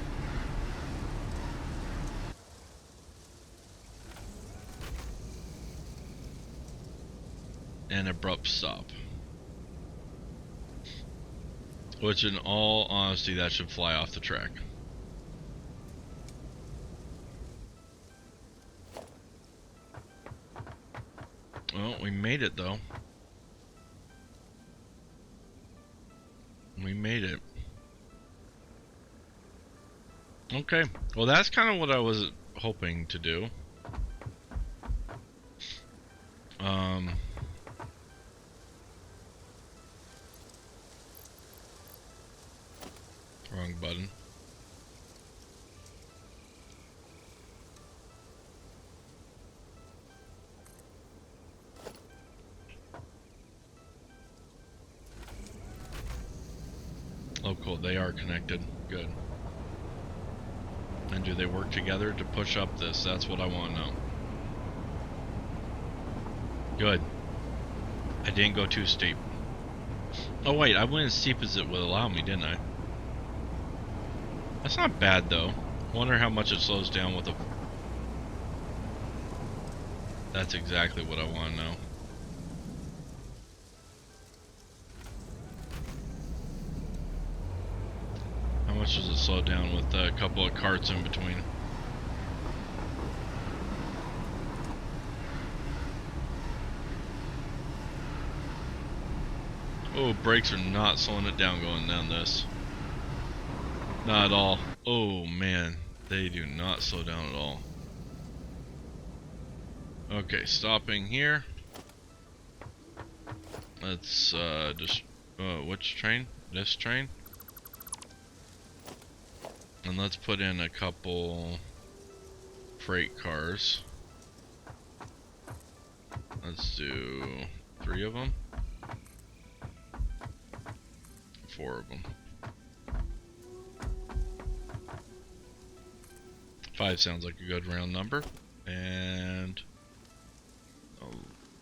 And abrupt stop. Which, in all honesty, that should fly off the track. Well, we made it though. We made it. Okay, well that's kind of what I was hoping to do. Wrong button. Oh cool, they are connected. Good. And do they work together to push up this? That's what I want to know. Good. I didn't go too steep. Oh wait, I went as steep as it would allow me, didn't I? That's not bad though. Wonder how much it slows down with a... That's exactly what I want to know. How much does it slow down with a couple of carts in between? Oh, brakes are not slowing it down going down this. Not at all. Oh man, they do not slow down at all. Okay, stopping here. Let's just which train? This train. And let's put in a couple freight cars. Let's do 3 of them. 4 of them. 5 sounds like a good round number. And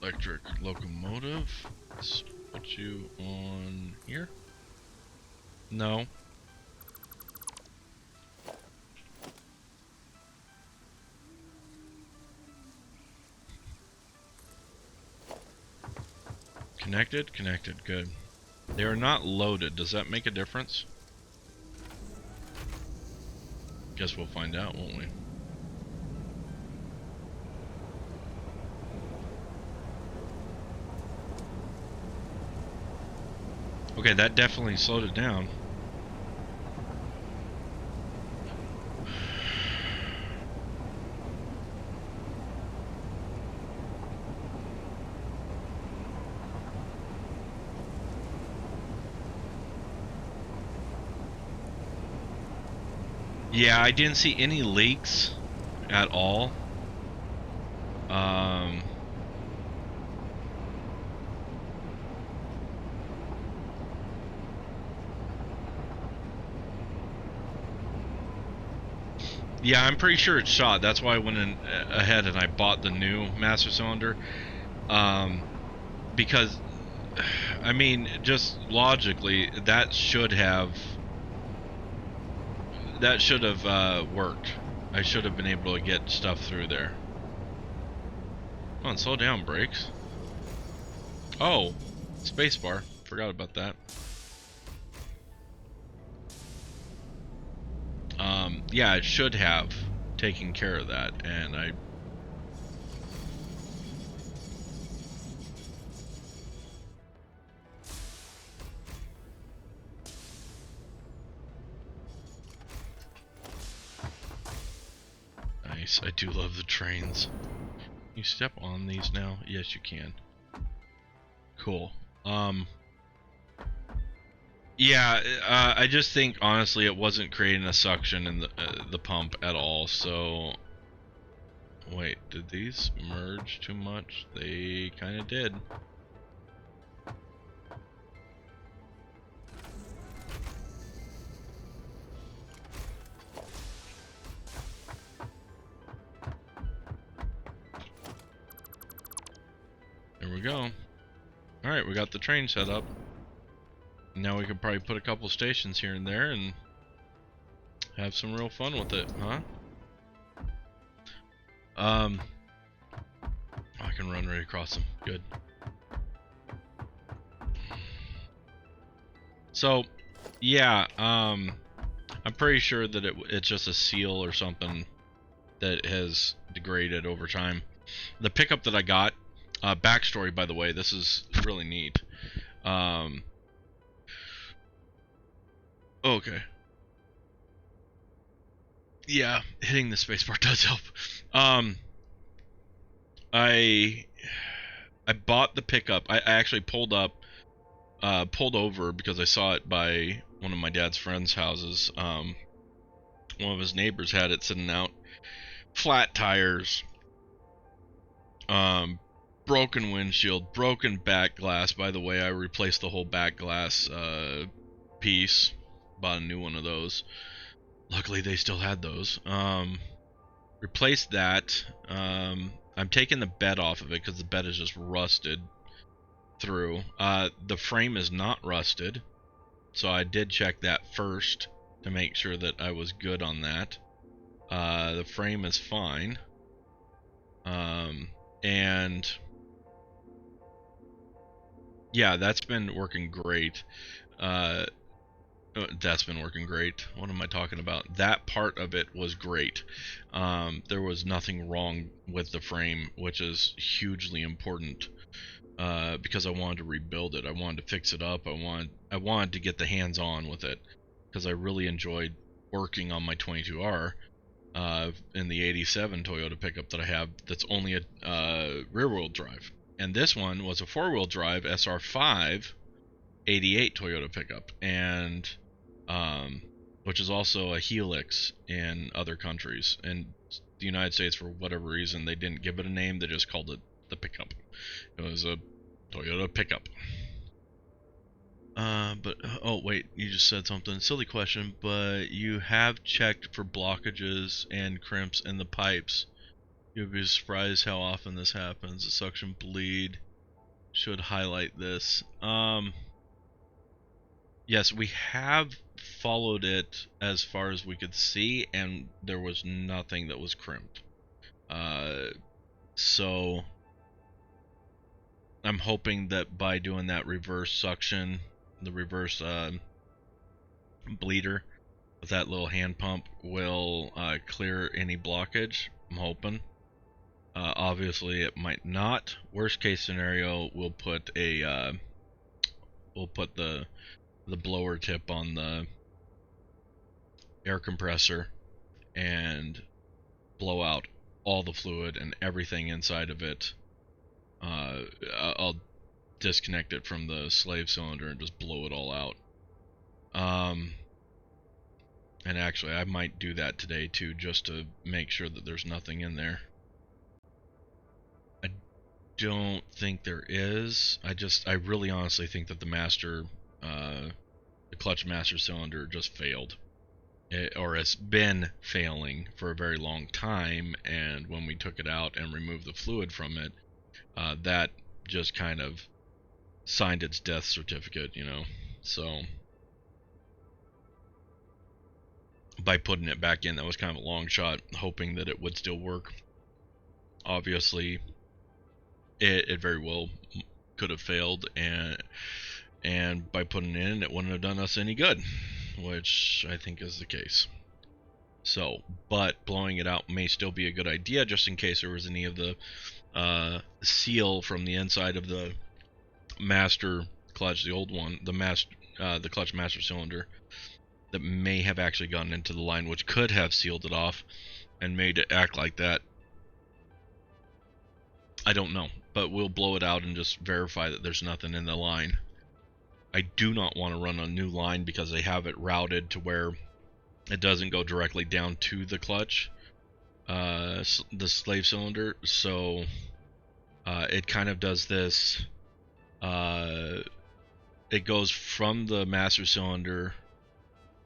electric locomotive. Let's put you on here. No. Connected? Connected, good. They are not loaded. Does that make a difference? Guess we'll find out, won't we? Okay, that definitely slowed it down. Yeah, I didn't see any leaks at all. Yeah, I'm pretty sure it's shot. That's why I went in ahead and I bought the new master cylinder. Because, I mean, just logically, that should have worked. I should have been able to get stuff through there. Come on, slow down, brakes. Oh, spacebar. Forgot about that. Yeah, it should have taken care of that, and I... Nice, I do love the trains. Can you step on these now? Yes, you can. Cool. Yeah, I just think honestly it wasn't creating a suction in the pump at all. So, wait, did these merge too much? They kind of did. There we go. All right, we got the train set up. Now we could probably put a couple stations here and there and have some real fun with it, huh? I can run right across them. Good. So, yeah, I'm pretty sure that it's just a seal or something that has degraded over time. The pickup that I got, backstory by the way, this is really neat. Okay. Yeah, hitting the spacebar does help. Um, I I bought the pickup. I actually pulled over because I saw it by one of my dad's friends' houses. One of his neighbors had it sitting out. Flat tires, um, broken windshield, broken back glass. By the way, I replaced the whole back glass piece. Bought a new one of those. Luckily, they still had those. Replaced that. I'm taking the bed off of it because the bed is just rusted through. The frame is not rusted, so I did check that first to make sure that I was good on that. The frame is fine. And yeah, that's been working great. Uh, that's been working great. What am I talking about? That part of it was great. There was nothing wrong with the frame, which is hugely important. Because I wanted to rebuild it. I wanted to fix it up. I wanted to get the hands on with it because I really enjoyed working on my 22R in the 87 Toyota pickup that I have that's only a rear-wheel drive. And this one was a four-wheel drive SR5 88 Toyota pickup, and which is also a Helix in other countries. In the United States, for whatever reason, they didn't give it a name. They just called it the pickup. It was a Toyota pickup. But oh wait, you just said something silly question. But you have checked for blockages and crimps in the pipes. You'll be surprised how often this happens. The suction bleed should highlight this. Yes, we have followed it as far as we could see, and there was nothing that was crimped. So I'm hoping that by doing that reverse suction, the reverse bleeder with that little hand pump will clear any blockage. I'm hoping. Obviously, it might not. Worst case scenario, we'll put the blower tip on the air compressor and blow out all the fluid and everything inside of it. I'll disconnect it from the slave cylinder and just blow it all out. And actually, I might do that today too, just to make sure that there's nothing in there. I don't think there is. I really honestly think that the clutch master cylinder just failed. Or it's been failing for a very long time, and when we took it out and removed the fluid from it, that just kind of signed its death certificate, So by putting it back in, that was kind of a long shot, hoping that it would still work. Obviously, it very well could have failed, and by putting it in, it wouldn't have done us any good, which I think is the case. So, but blowing it out may still be a good idea, just in case there was any of the seal from the inside of the master clutch, the old one, the clutch master cylinder, that may have actually gotten into the line, which could have sealed it off and made it act like that. I don't know, but we'll blow it out and just verify that there's nothing in the line. I do not want to run a new line because they have it routed to where it doesn't go directly down to the clutch, the slave cylinder. So it kind of does this. It goes from the master cylinder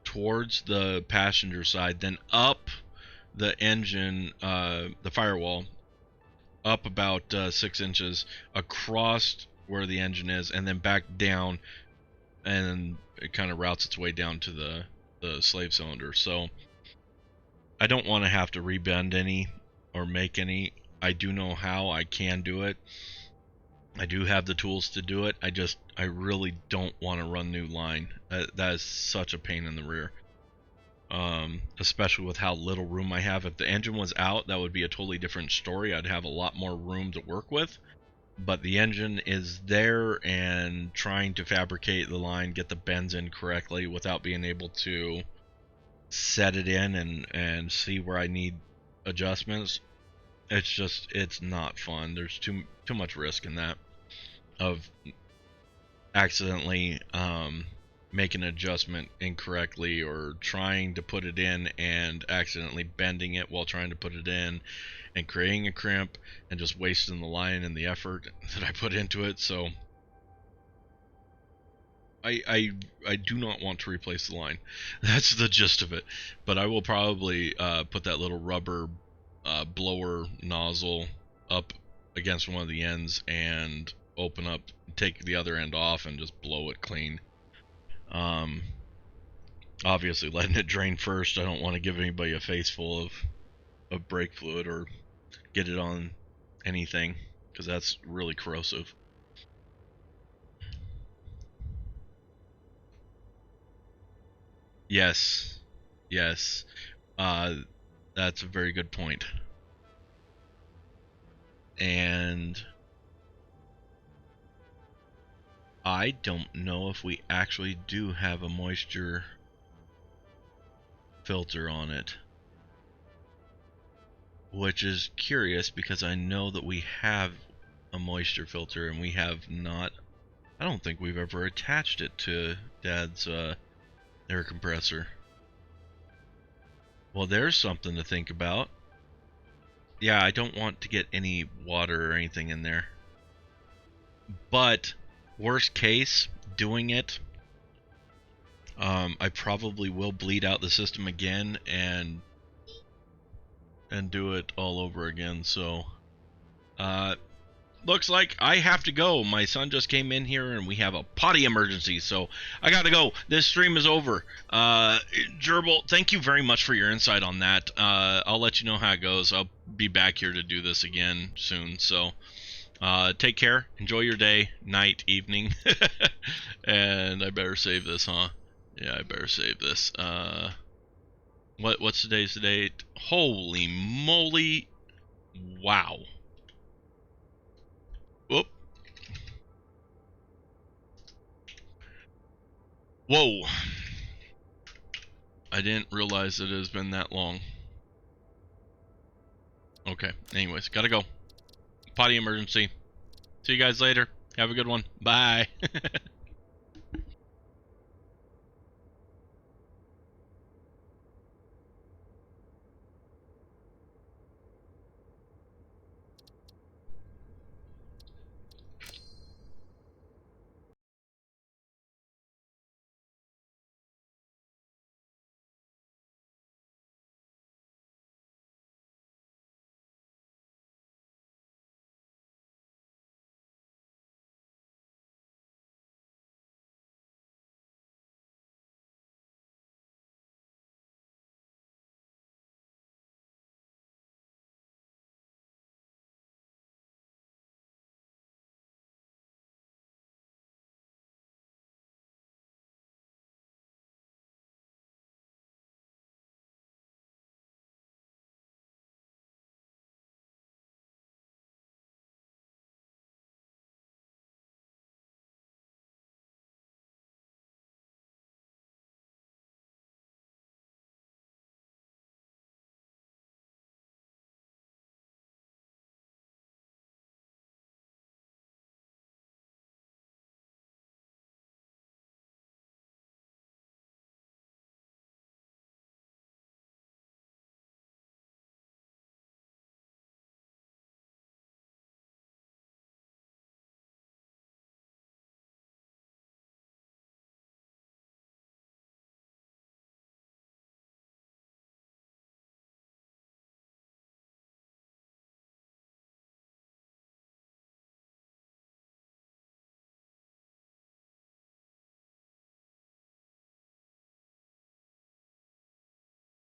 towards the passenger side, then up the engine, the firewall, up about 6 inches across where the engine is, and then back down, and it kind of routes its way down to the slave cylinder. So I don't want to have to rebend any or make any. I do know how. I can do it. I do have the tools to do it. I really don't want to run new line. That is such a pain in the rear. Especially with how little room I have. If the engine was out, that would be a totally different story. I'd have a lot more room to work with. but the engine is there, and trying to fabricate the line, get the bends in correctly without being able to set it in and see where I need adjustments. It's not fun. There's too much risk in that, of accidentally making an adjustment incorrectly, or trying to put it in and accidentally bending it while trying to put it in, and creating a crimp and just wasting the line and the effort that I put into it. So I do not want to replace the line. That's the gist of it. But I will probably put that little rubber blower nozzle up against one of the ends and open up, take the other end off, and just blow it clean. Obviously letting it drain first. I don't want to give anybody a face full of brake fluid or get it on anything, because that's really corrosive. Yes, yes, that's a very good point. And I don't know if we actually do have a moisture filter on it, which is curious because I know that we have a moisture filter, and we have not, I don't think we've ever attached it to Dad's air compressor. Well, there's something to think about. Yeah, I don't want to get any water or anything in there. But worst case, doing it, I probably will bleed out the system again and do it all over again. So looks like I have to go. My son just came in here and we have a potty emergency, so I gotta go. This stream is over. Gerbil, thank you very much for your insight on that. I'll let you know how it goes. I'll be back here to do this again soon, so take care. Enjoy your day, night, evening. And I better save this, huh? Yeah, I better save this. What's today's date? Holy moly. Wow. Whoop. Whoa. I didn't realize it has been that long. Okay, anyways, gotta go. Potty emergency. See you guys later. Have a good one. Bye.